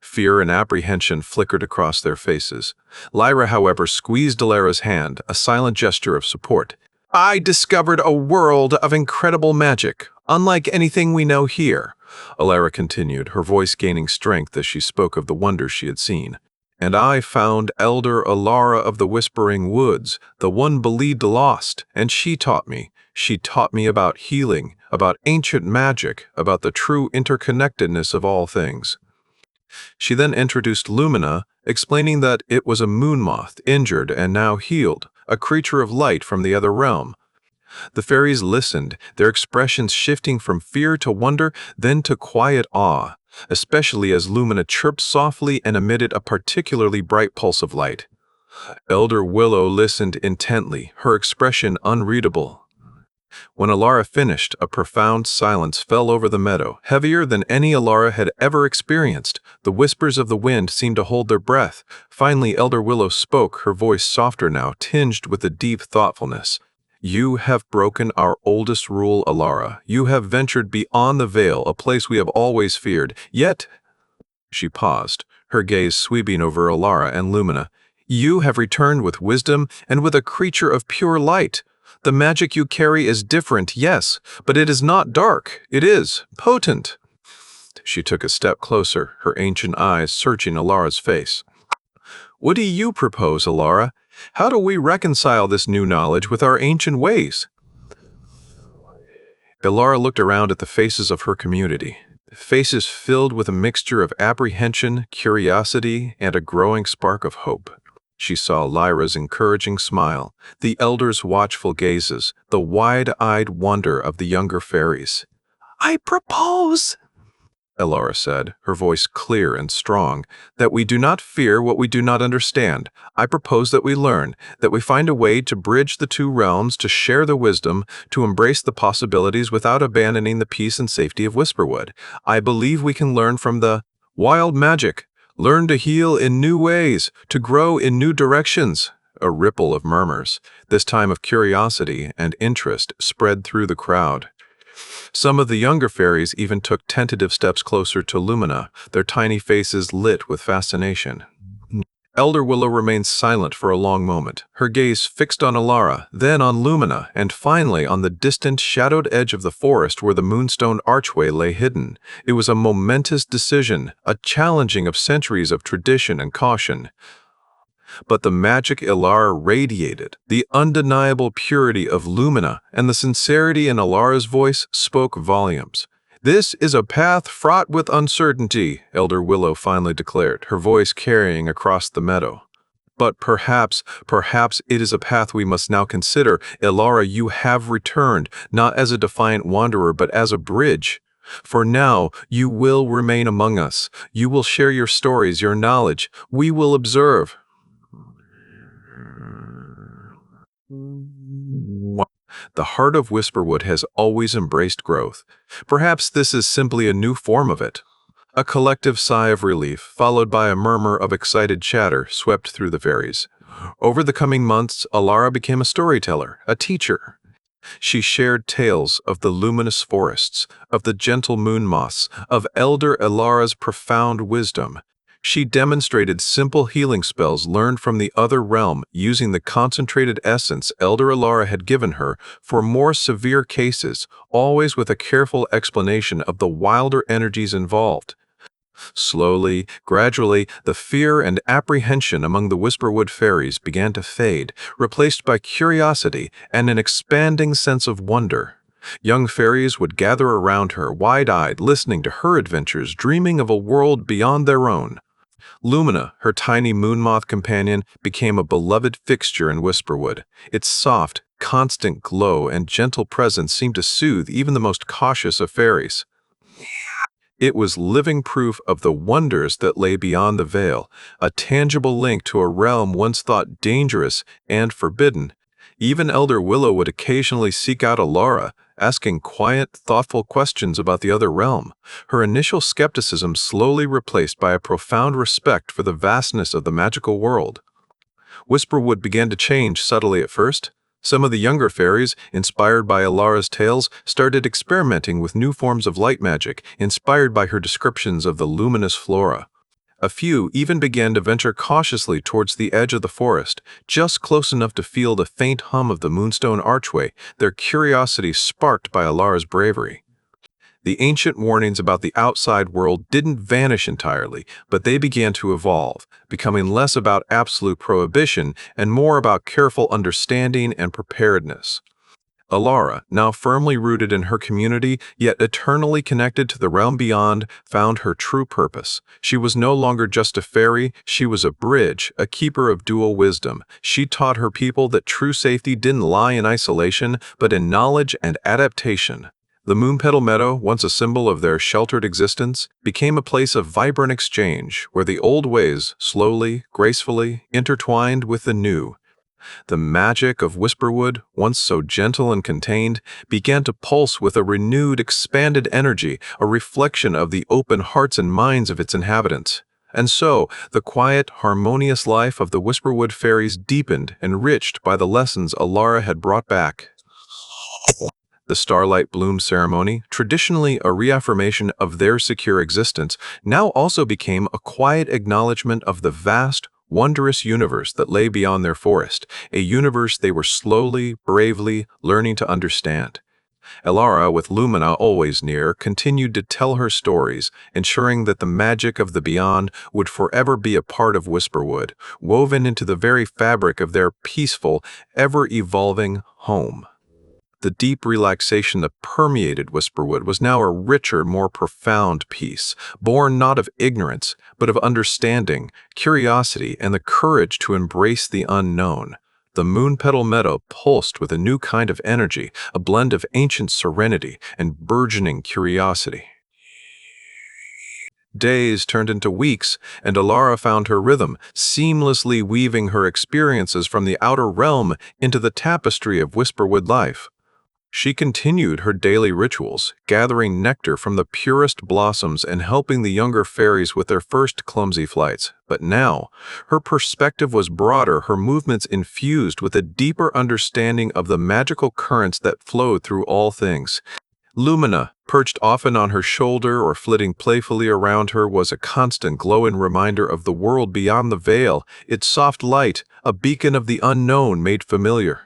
Fear and apprehension flickered across their faces. Lyra, however, squeezed Elara's hand, a silent gesture of support. "I discovered a world of incredible magic, unlike anything we know here," Elara continued, her voice gaining strength as she spoke of the wonders she had seen. "And I found Elder Elara of the Whispering Woods, the one believed lost, and she taught me. She taught me about healing, about ancient magic, about the true interconnectedness of all things." She then introduced Lumina, explaining that it was a moon moth, injured and now healed, a creature of light from the other realm. The fairies listened, their expressions shifting from fear to wonder, then to quiet awe, especially as Lumina chirped softly and emitted a particularly bright pulse of light. Elder Willow listened intently, her expression unreadable. When Elara finished, a profound silence fell over the meadow, heavier than any Elara had ever experienced. The whispers of the wind seemed to hold their breath. Finally, Elder Willow spoke, her voice softer now, tinged with a deep thoughtfulness. "You have broken our oldest rule, Elara. You have ventured beyond the veil, a place we have always feared. Yet," she paused, her gaze sweeping over Elara and Lumina, "you have returned with wisdom and with a creature of pure light. The magic you carry is different, yes, but it is not dark. It is potent." She took a step closer, her ancient eyes searching Elara's face. "What do you propose, Elara? How do we reconcile this new knowledge with our ancient ways?" Elara looked around at the faces of her community, faces filled with a mixture of apprehension, curiosity, and a growing spark of hope. She saw Lyra's encouraging smile, the elders' watchful gazes, the wide-eyed wonder of the younger fairies. "I propose," Elara said, her voice clear and strong, "that we do not fear what we do not understand. I propose that we learn, that we find a way to bridge the two realms, to share the wisdom, to embrace the possibilities without abandoning the peace and safety of Whisperwood. I believe we can learn from the wild magic, learn to heal in new ways, to grow in new directions." A ripple of murmurs, this time of curiosity and interest, spread through the crowd. Some of the younger fairies even took tentative steps closer to Lumina, their tiny faces lit with fascination. Elder Willow remained silent for a long moment, her gaze fixed on Elara, then on Lumina, and finally on the distant, shadowed edge of the forest where the moonstone archway lay hidden. It was a momentous decision, a challenging of centuries of tradition and caution. But the magic Elara radiated, the undeniable purity of Lumina, and the sincerity in Elara's voice spoke volumes. "This is a path fraught with uncertainty," Elder Willow finally declared, her voice carrying across the meadow. "But perhaps it is a path we must now consider. Elara, you have returned, not as a defiant wanderer, but as a bridge. For now, you will remain among us. You will share your stories, your knowledge. We will observe." The heart of Whisperwood has always embraced growth. Perhaps this is simply a new form of it. A collective sigh of relief, followed by a murmur of excited chatter, swept through the fairies. Over the coming months, Elara became a storyteller, a teacher. She shared tales of the luminous forests, of the gentle moon moths, of Elder Elara's profound wisdom. She demonstrated simple healing spells learned from the other realm using the concentrated essence Elder Elara had given her for more severe cases, always with a careful explanation of the wilder energies involved. Slowly, gradually, the fear and apprehension among the Whisperwood fairies began to fade, replaced by curiosity and an expanding sense of wonder. Young fairies would gather around her, wide-eyed, listening to her adventures, dreaming of a world beyond their own. Lumina, her tiny moon moth companion, became a beloved fixture in Whisperwood. Its soft, constant glow and gentle presence seemed to soothe even the most cautious of fairies. It was living proof of the wonders that lay beyond the veil, a tangible link to a realm once thought dangerous and forbidden. Even Elder Willow would occasionally seek out Elara, asking quiet, thoughtful questions about the other realm, her initial skepticism slowly replaced by a profound respect for the vastness of the magical world. Whisperwood began to change subtly at first. Some of the younger fairies, inspired by Elara's tales, started experimenting with new forms of light magic, inspired by her descriptions of the luminous flora. A few even began to venture cautiously towards the edge of the forest, just close enough to feel the faint hum of the moonstone archway, their curiosity sparked by Elara's bravery. The ancient warnings about the outside world didn't vanish entirely, but they began to evolve, becoming less about absolute prohibition and more about careful understanding and preparedness. Elara, now firmly rooted in her community, yet eternally connected to the realm beyond, found her true purpose. She was no longer just a fairy, she was a bridge, a keeper of dual wisdom. She taught her people that true safety didn't lie in isolation, but in knowledge and adaptation. The Moonpetal Meadow, once a symbol of their sheltered existence, became a place of vibrant exchange, where the old ways, slowly, gracefully, intertwined with the new. The magic of Whisperwood, once so gentle and contained, began to pulse with a renewed, expanded energy, a reflection of the open hearts and minds of its inhabitants. And so, the quiet, harmonious life of the Whisperwood fairies deepened, enriched by the lessons Elara had brought back. The Starlight Bloom ceremony, traditionally a reaffirmation of their secure existence, now also became a quiet acknowledgement of the vast, wondrous universe that lay beyond their forest, a universe they were slowly, bravely learning to understand. Elara, with Lumina always near, continued to tell her stories, ensuring that the magic of the beyond would forever be a part of Whisperwood, woven into the very fabric of their peaceful, ever-evolving home. The deep relaxation that permeated Whisperwood was now a richer, more profound peace, born not of ignorance, but of understanding, curiosity, and the courage to embrace the unknown. The Moonpetal Meadow pulsed with a new kind of energy, a blend of ancient serenity and burgeoning curiosity. Days turned into weeks, and Elara found her rhythm, seamlessly weaving her experiences from the outer realm into the tapestry of Whisperwood life. She continued her daily rituals, gathering nectar from the purest blossoms and helping the younger fairies with their first clumsy flights. But now, her perspective was broader, her movements infused with a deeper understanding of the magical currents that flowed through all things. Lumina, perched often on her shoulder or flitting playfully around her, was a constant glowing reminder of the world beyond the veil, its soft light, a beacon of the unknown made familiar.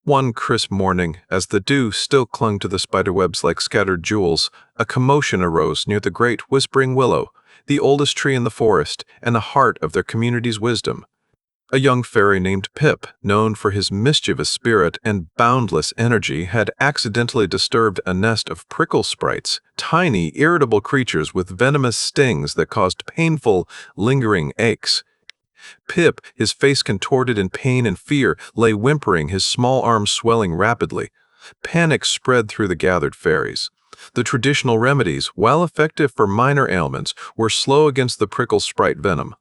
One crisp morning, as the dew still clung to the spiderwebs like scattered jewels, a commotion arose near the great whispering willow, the oldest tree in the forest and the heart of their community's wisdom. A young fairy named Pip, known for his mischievous spirit and boundless energy, had accidentally disturbed a nest of prickle sprites, tiny, irritable creatures with venomous stings that caused painful, lingering aches. Pip, his face contorted in pain and fear, lay whimpering, his small arms swelling rapidly. Panic spread through the gathered fairies. The traditional remedies, while effective for minor ailments, were slow against the prickle sprite venom.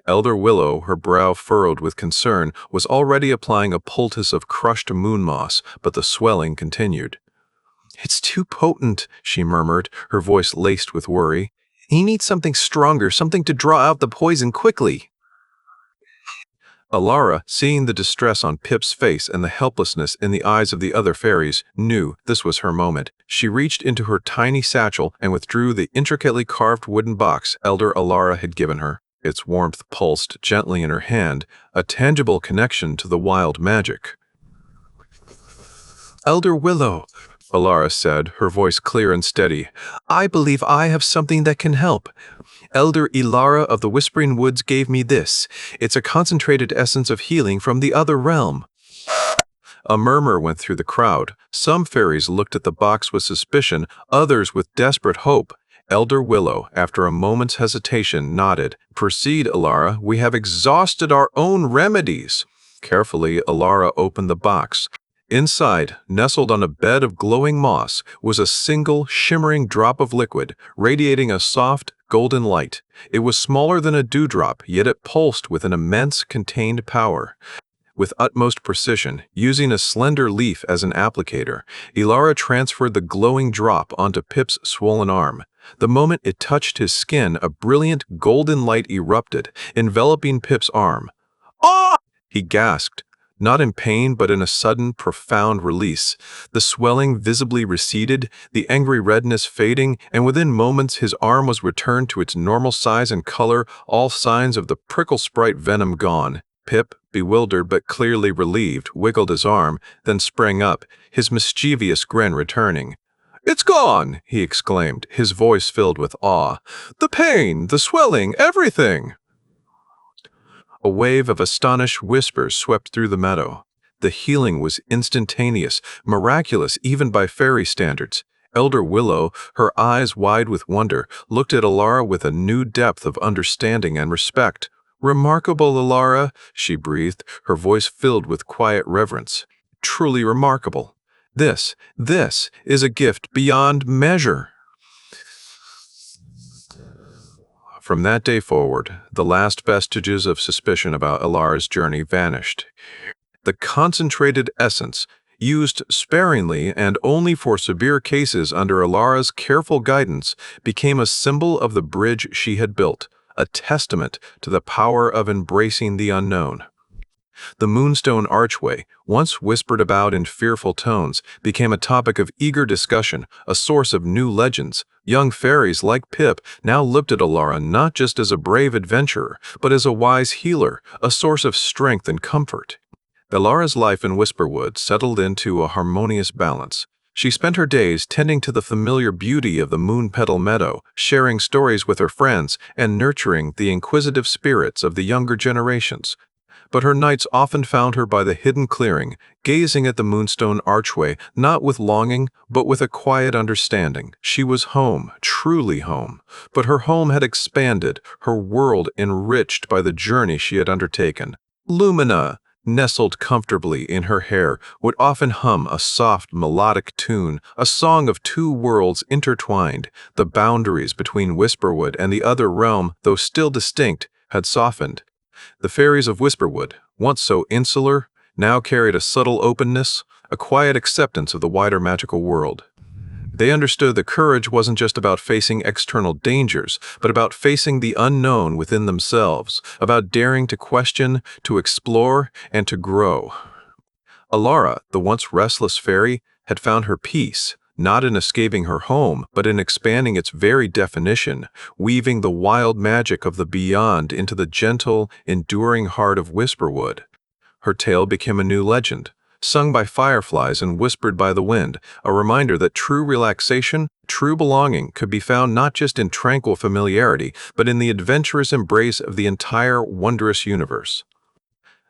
Elder Willow, her brow furrowed with concern, was already applying a poultice of crushed moon moss, but the swelling continued. "It's too potent," she murmured, her voice laced with worry. "He needs something stronger, something to draw out the poison quickly." Elara, seeing the distress on Pip's face and the helplessness in the eyes of the other fairies, knew this was her moment. She reached into her tiny satchel and withdrew the intricately carved wooden box Elder Elara had given her. Its warmth pulsed gently in her hand, a tangible connection to the wild magic. "Elder Willow," Elara said, her voice clear and steady, "I believe I have something that can help. Elder Elara of the Whispering Woods gave me this. It's a concentrated essence of healing from the other realm." A murmur went through the crowd. Some fairies looked at the box with suspicion, others with desperate hope. Elder Willow, after a moment's hesitation, nodded. "Proceed, Elara. We have exhausted our own remedies." Carefully, Elara opened the box. Inside, nestled on a bed of glowing moss, was a single, shimmering drop of liquid, radiating a soft, golden light. It was smaller than a dewdrop, yet it pulsed with an immense contained power. With utmost precision, using a slender leaf as an applicator, Elara transferred the glowing drop onto Pip's swollen arm. The moment it touched his skin, a brilliant golden light erupted, enveloping Pip's arm. "Ah!" he gasped, not in pain but in a sudden, profound release. The swelling visibly receded, the angry redness fading, and within moments his arm was returned to its normal size and color, all signs of the prickle sprite venom gone. Pip, bewildered but clearly relieved, wiggled his arm, then sprang up, his mischievous grin returning. "It's gone!" he exclaimed, his voice filled with awe. "The pain, the swelling, everything!" A wave of astonished whispers swept through the meadow. The healing was instantaneous, miraculous even by fairy standards. Elder Willow, her eyes wide with wonder, looked at Elara with a new depth of understanding and respect. "Remarkable, Elara," she breathed, her voice filled with quiet reverence. "Truly remarkable. This is a gift beyond measure." From that day forward, the last vestiges of suspicion about Elara's journey vanished. The concentrated essence, used sparingly and only for severe cases under Elara's careful guidance, became a symbol of the bridge she had built, a testament to the power of embracing the unknown. The Moonstone Archway, once whispered about in fearful tones, became a topic of eager discussion, a source of new legends. Young fairies like Pip now looked at Elara not just as a brave adventurer, but as a wise healer, a source of strength and comfort. Elara's life in Whisperwood settled into a harmonious balance. She spent her days tending to the familiar beauty of the Moonpetal Meadow, sharing stories with her friends, and nurturing the inquisitive spirits of the younger generations. But her nights often found her by the hidden clearing, gazing at the Moonstone Archway, not with longing, but with a quiet understanding. She was home, truly home, but her home had expanded, her world enriched by the journey she had undertaken. Lumina, nestled comfortably in her hair, would often hum a soft, melodic tune, a song of two worlds intertwined. The boundaries between Whisperwood and the other realm, though still distinct, had softened. The fairies of Whisperwood, once so insular, now carried a subtle openness, a quiet acceptance of the wider magical world. They understood that courage wasn't just about facing external dangers, but about facing the unknown within themselves, about daring to question, to explore, and to grow. Elara, the once restless fairy, had found her peace, not in escaping her home, but in expanding its very definition, weaving the wild magic of the beyond into the gentle, enduring heart of Whisperwood. Her tale became a new legend, sung by fireflies and whispered by the wind, a reminder that true relaxation, true belonging could be found not just in tranquil familiarity, but in the adventurous embrace of the entire wondrous universe.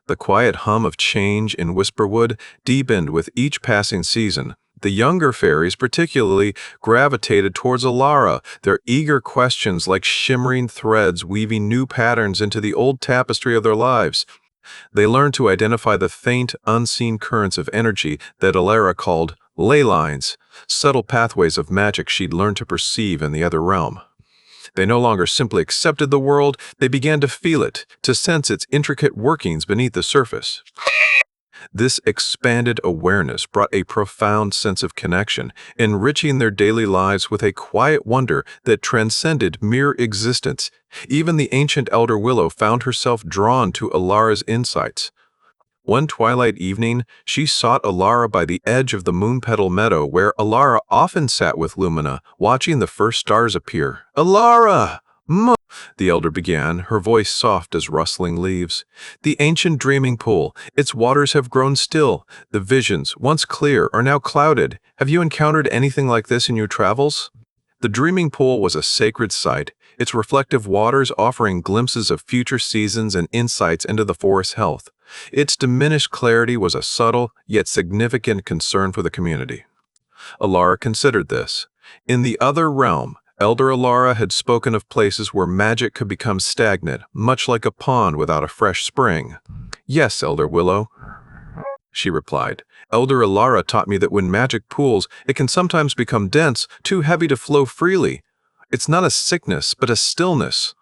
The quiet hum of change in Whisperwood deepened with each passing season. The younger fairies particularly gravitated towards Elara, their eager questions like shimmering threads weaving new patterns into the old tapestry of their lives. They learned to identify the faint, unseen currents of energy that Elara called ley lines, subtle pathways of magic she'd learned to perceive in the other realm. They no longer simply accepted the world, they began to feel it, to sense its intricate workings beneath the surface. This expanded awareness brought a profound sense of connection, enriching their daily lives with a quiet wonder that transcended mere existence. Even the ancient elder willow found herself drawn to Elara's insights. One twilight evening, she sought Elara by the edge of the moon-petal meadow where Elara often sat with Lumina, watching the first stars appear. "Elara! The elder began, her voice soft as rustling leaves. "The ancient dreaming pool, its waters have grown still. The visions, once clear, are now clouded. Have you encountered anything like this in your travels?" The dreaming pool was a sacred site, its reflective waters offering glimpses of future seasons and insights into the forest's health. Its diminished clarity was a subtle, yet significant concern for the community. Elara considered this. In the other realm, Elder Elara had spoken of places where magic could become stagnant, much like a pond without a fresh spring. "Yes, Elder Willow," she replied. "Elder Elara taught me that when magic pools, it can sometimes become dense, too heavy to flow freely. It's not a sickness, but a stillness."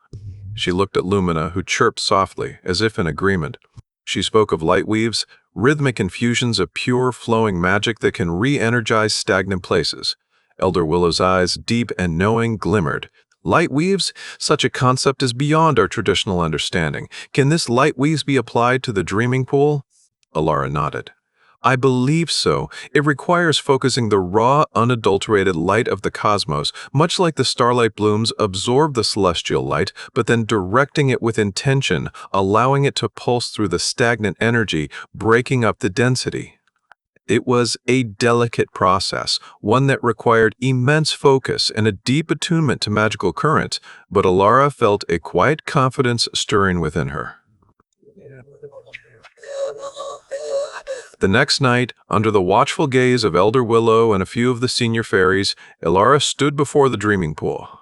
She looked at Lumina, who chirped softly, as if in agreement. She spoke of light weaves, rhythmic infusions of pure, flowing magic that can re-energize stagnant places. Elder Willow's eyes, deep and knowing, glimmered. "Light weaves? Such a concept is beyond our traditional understanding. Can this light weaves be applied to the dreaming pool?" Elara nodded. "I believe so. It requires focusing the raw, unadulterated light of the cosmos, much like the starlight blooms absorb the celestial light, but then directing it with intention, allowing it to pulse through the stagnant energy, breaking up the density." It was a delicate process, one that required immense focus and a deep attunement to magical currents, but Elara felt a quiet confidence stirring within her. The next night, under the watchful gaze of Elder Willow and a few of the senior fairies, Elara stood before the dreaming pool.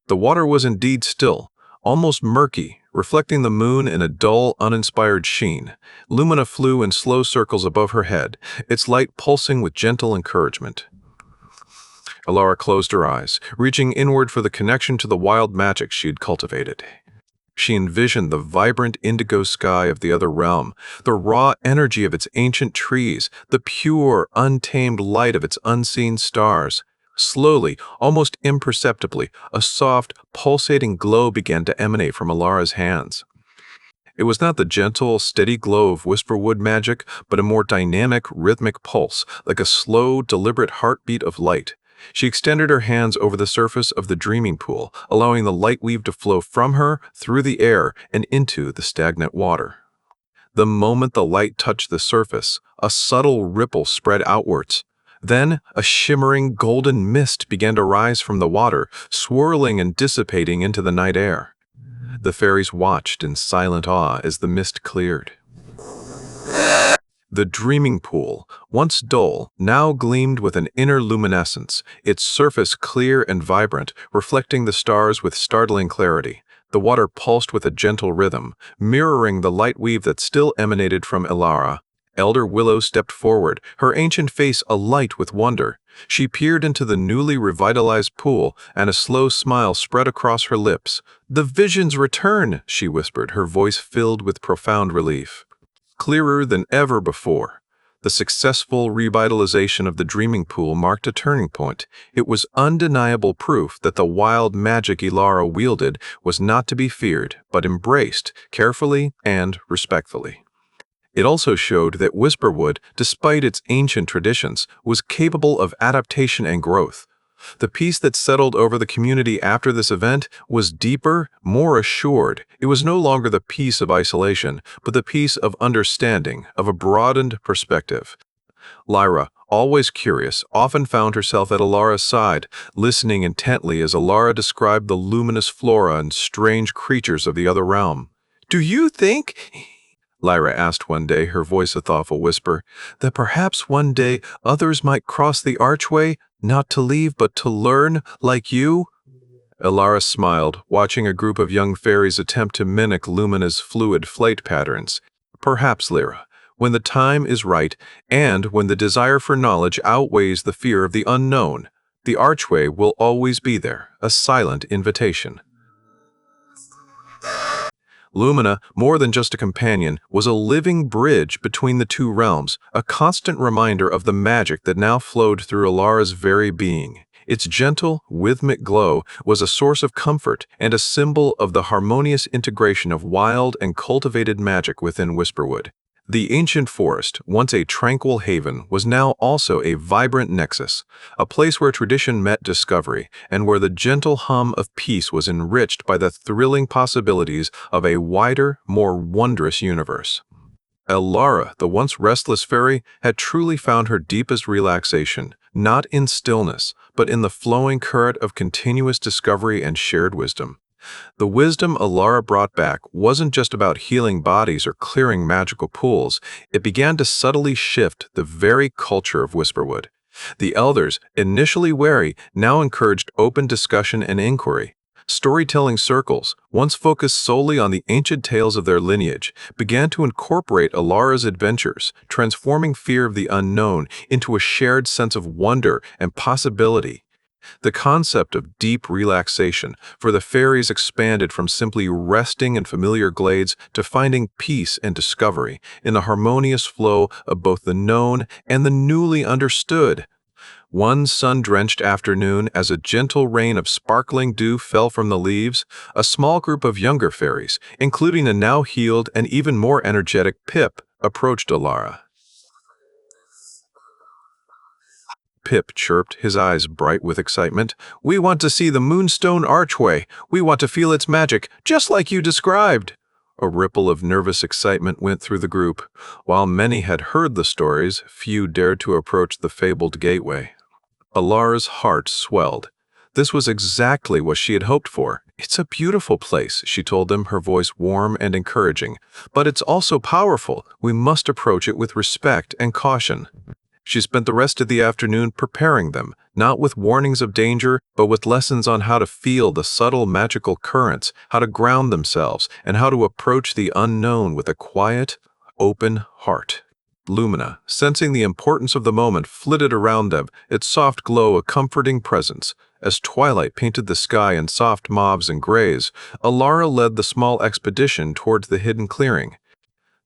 The water was indeed still, almost murky, reflecting the moon in a dull, uninspired sheen. Lumina flew in slow circles above her head, its light pulsing with gentle encouragement. Elara closed her eyes, reaching inward for the connection to the wild magic she had cultivated. She envisioned the vibrant indigo sky of the other realm, the raw energy of its ancient trees, the pure, untamed light of its unseen stars. Slowly, almost imperceptibly, a soft, pulsating glow began to emanate from Elara's hands. It was not the gentle, steady glow of Whisperwood magic, but a more dynamic, rhythmic pulse, like a slow, deliberate heartbeat of light. She extended her hands over the surface of the dreaming pool, allowing the light weave to flow from her, through the air, and into the stagnant water. The moment the light touched the surface, a subtle ripple spread outwards. Then, a shimmering golden mist began to rise from the water, swirling and dissipating into the night air. The fairies watched in silent awe as the mist cleared. The dreaming pool, once dull, now gleamed with an inner luminescence, its surface clear and vibrant, reflecting the stars with startling clarity. The water pulsed with a gentle rhythm, mirroring the light weave that still emanated from Elara. Elder Willow stepped forward, her ancient face alight with wonder. She peered into the newly revitalized pool, and a slow smile spread across her lips. "The visions return," she whispered, her voice filled with profound relief. Clearer than ever before, the successful revitalization of the dreaming pool marked a turning point. It was undeniable proof that the wild magic Elara wielded was not to be feared, but embraced carefully and respectfully. It also showed that Whisperwood, despite its ancient traditions, was capable of adaptation and growth. The peace that settled over the community after this event was deeper, more assured. It was no longer the peace of isolation, but the peace of understanding, of a broadened perspective. Lyra, always curious, often found herself at Elara's side, listening intently as Elara described the luminous flora and strange creatures of the other realm. "Do you think," Lyra asked one day, her voice a thoughtful whisper, "that perhaps one day others might cross the archway, not to leave but to learn, like you?" Elara smiled, watching a group of young fairies attempt to mimic Lumina's fluid flight patterns. "Perhaps, Lyra, when the time is right, and when the desire for knowledge outweighs the fear of the unknown, the archway will always be there, a silent invitation." Lumina, more than just a companion, was a living bridge between the two realms, a constant reminder of the magic that now flowed through Elara's very being. Its gentle, rhythmic glow was a source of comfort and a symbol of the harmonious integration of wild and cultivated magic within Whisperwood. The ancient forest, once a tranquil haven, was now also a vibrant nexus, a place where tradition met discovery, and where the gentle hum of peace was enriched by the thrilling possibilities of a wider, more wondrous universe. Elara, the once restless fairy, had truly found her deepest relaxation, not in stillness, but in the flowing current of continuous discovery and shared wisdom. The wisdom Elara brought back wasn't just about healing bodies or clearing magical pools. It began to subtly shift the very culture of Whisperwood. The elders, initially wary, now encouraged open discussion and inquiry. Storytelling circles, once focused solely on the ancient tales of their lineage, began to incorporate Elara's adventures, transforming fear of the unknown into a shared sense of wonder and possibility. The concept of deep relaxation for the fairies expanded from simply resting in familiar glades to finding peace and discovery in the harmonious flow of both the known and the newly understood. One sun-drenched afternoon, as a gentle rain of sparkling dew fell from the leaves, a small group of younger fairies, including a now healed and even more energetic Pip, approached Elara. Pip chirped, his eyes bright with excitement. "We want to see the Moonstone Archway. We want to feel its magic, just like you described." A ripple of nervous excitement went through the group. While many had heard the stories, few dared to approach the fabled gateway. Elara's heart swelled. This was exactly what she had hoped for. "It's a beautiful place," she told them, her voice warm and encouraging. "But it's also powerful. We must approach it with respect and caution." She spent the rest of the afternoon preparing them, not with warnings of danger, but with lessons on how to feel the subtle magical currents, how to ground themselves, and how to approach the unknown with a quiet, open heart. Lumina, sensing the importance of the moment, flitted around them, its soft glow a comforting presence. As twilight painted the sky in soft mauves and grays, Elara led the small expedition towards the hidden clearing.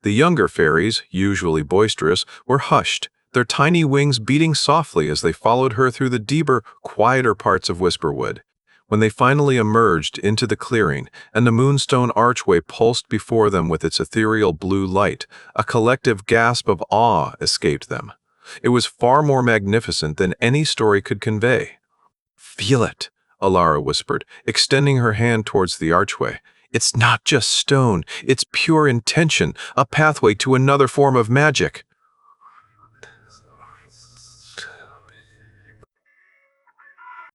The younger fairies, usually boisterous, were hushed, their tiny wings beating softly as they followed her through the deeper, quieter parts of Whisperwood. When they finally emerged into the clearing, and the Moonstone Archway pulsed before them with its ethereal blue light, a collective gasp of awe escaped them. It was far more magnificent than any story could convey. "Feel it," Elara whispered, extending her hand towards the archway. "It's not just stone, it's pure intention, a pathway to another form of magic."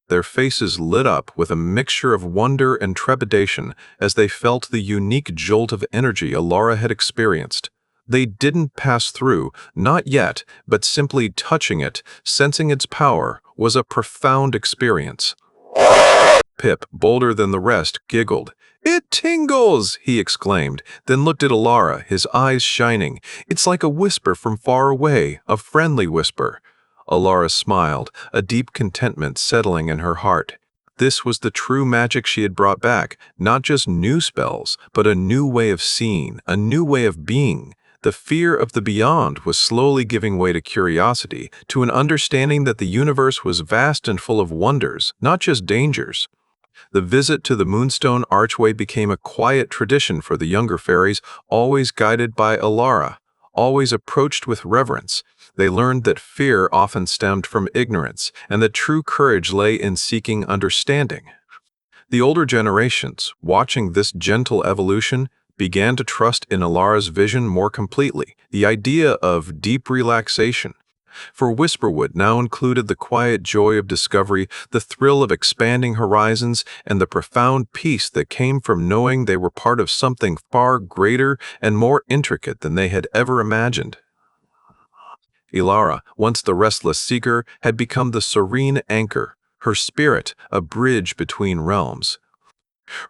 Their faces lit up with a mixture of wonder and trepidation as they felt the unique jolt of energy Elara had experienced. They didn't pass through, not yet, but simply touching it, sensing its power, was a profound experience. Pip, bolder than the rest, giggled. "It tingles!" he exclaimed, then looked at Elara, his eyes shining. "It's like a whisper from far away, a friendly whisper." Elara smiled, a deep contentment settling in her heart. This was the true magic she had brought back, not just new spells, but a new way of seeing, a new way of being. The fear of the beyond was slowly giving way to curiosity, to an understanding that the universe was vast and full of wonders, not just dangers. The visit to the Moonstone Archway became a quiet tradition for the younger fairies, always guided by Elara. always approached with reverence. They learned that fear often stemmed from ignorance, and that true courage lay in seeking understanding. The older generations, watching this gentle evolution, began to trust in Elara's vision more completely, the idea of deep relaxation. For Whisperwood now included the quiet joy of discovery, the thrill of expanding horizons, and the profound peace that came from knowing they were part of something far greater and more intricate than they had ever imagined. Elara, once the restless seeker, had become the serene anchor, her spirit a bridge between realms.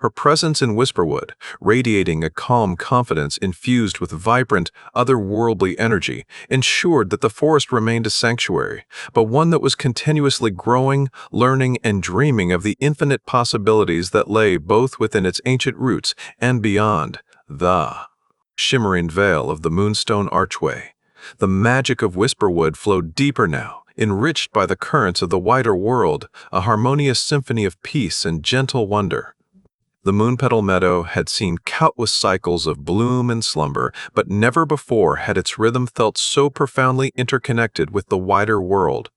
Her presence in Whisperwood, radiating a calm confidence infused with vibrant, otherworldly energy, ensured that the forest remained a sanctuary, but one that was continuously growing, learning, and dreaming of the infinite possibilities that lay both within its ancient roots and beyond the shimmering veil of the Moonstone Archway. The magic of Whisperwood flowed deeper now, enriched by the currents of the wider world, a harmonious symphony of peace and gentle wonder. The Moonpetal Meadow had seen countless cycles of bloom and slumber, but never before had its rhythm felt so profoundly interconnected with the wider world.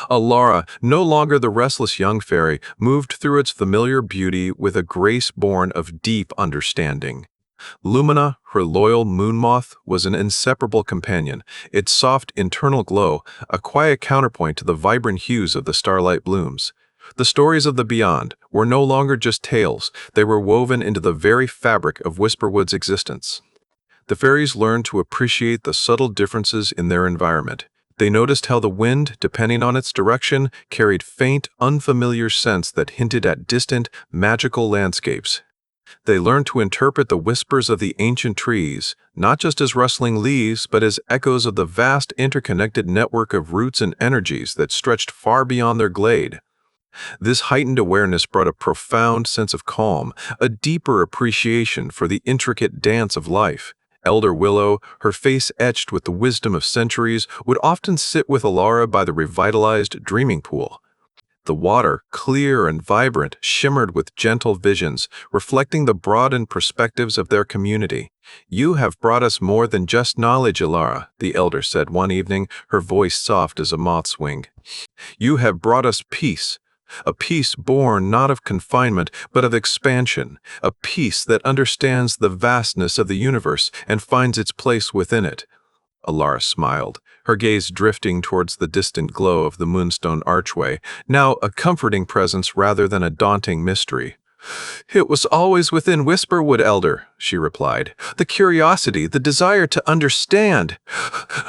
Elara, no longer the restless young fairy, moved through its familiar beauty with a grace born of deep understanding. Lumina, her loyal moon moth, was an inseparable companion, its soft internal glow a quiet counterpoint to the vibrant hues of the starlight blooms. The stories of the beyond were no longer just tales, they were woven into the very fabric of Whisperwood's existence. The fairies learned to appreciate the subtle differences in their environment. They noticed how the wind, depending on its direction, carried faint, unfamiliar scents that hinted at distant, magical landscapes. They learned to interpret the whispers of the ancient trees, not just as rustling leaves, but as echoes of the vast interconnected network of roots and energies that stretched far beyond their glade. This heightened awareness brought a profound sense of calm, a deeper appreciation for the intricate dance of life. Elder Willow, her face etched with the wisdom of centuries, would often sit with Elara by the revitalized dreaming pool. The water, clear and vibrant, shimmered with gentle visions, reflecting the broadened perspectives of their community. "You have brought us more than just knowledge, Elara," the elder said one evening, her voice soft as a moth's wing. "You have brought us peace. A peace born not of confinement, but of expansion, a peace that understands the vastness of the universe and finds its place within it." Elara smiled, her gaze drifting towards the distant glow of the Moonstone Archway, now a comforting presence rather than a daunting mystery. "It was always within Whisperwood, Elder," she replied. "The curiosity, the desire to understand.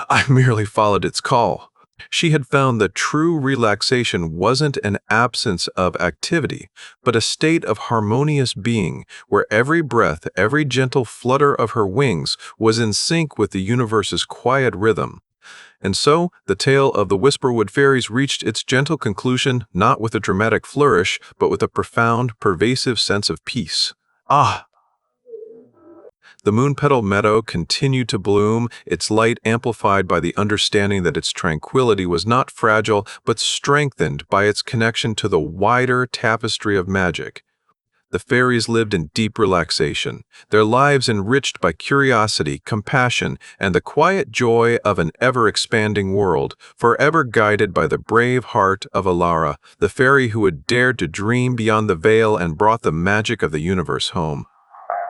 I merely followed its call." She had found that true relaxation wasn't an absence of activity, but a state of harmonious being, where every breath, every gentle flutter of her wings was in sync with the universe's quiet rhythm. And so, the tale of the Whisperwood fairies reached its gentle conclusion not with a dramatic flourish, but with a profound, pervasive sense of peace. Ah! The Moonpetal Meadow continued to bloom, its light amplified by the understanding that its tranquility was not fragile, but strengthened by its connection to the wider tapestry of magic. The fairies lived in deep relaxation, their lives enriched by curiosity, compassion, and the quiet joy of an ever-expanding world, forever guided by the brave heart of Elara, the fairy who had dared to dream beyond the veil and brought the magic of the universe home.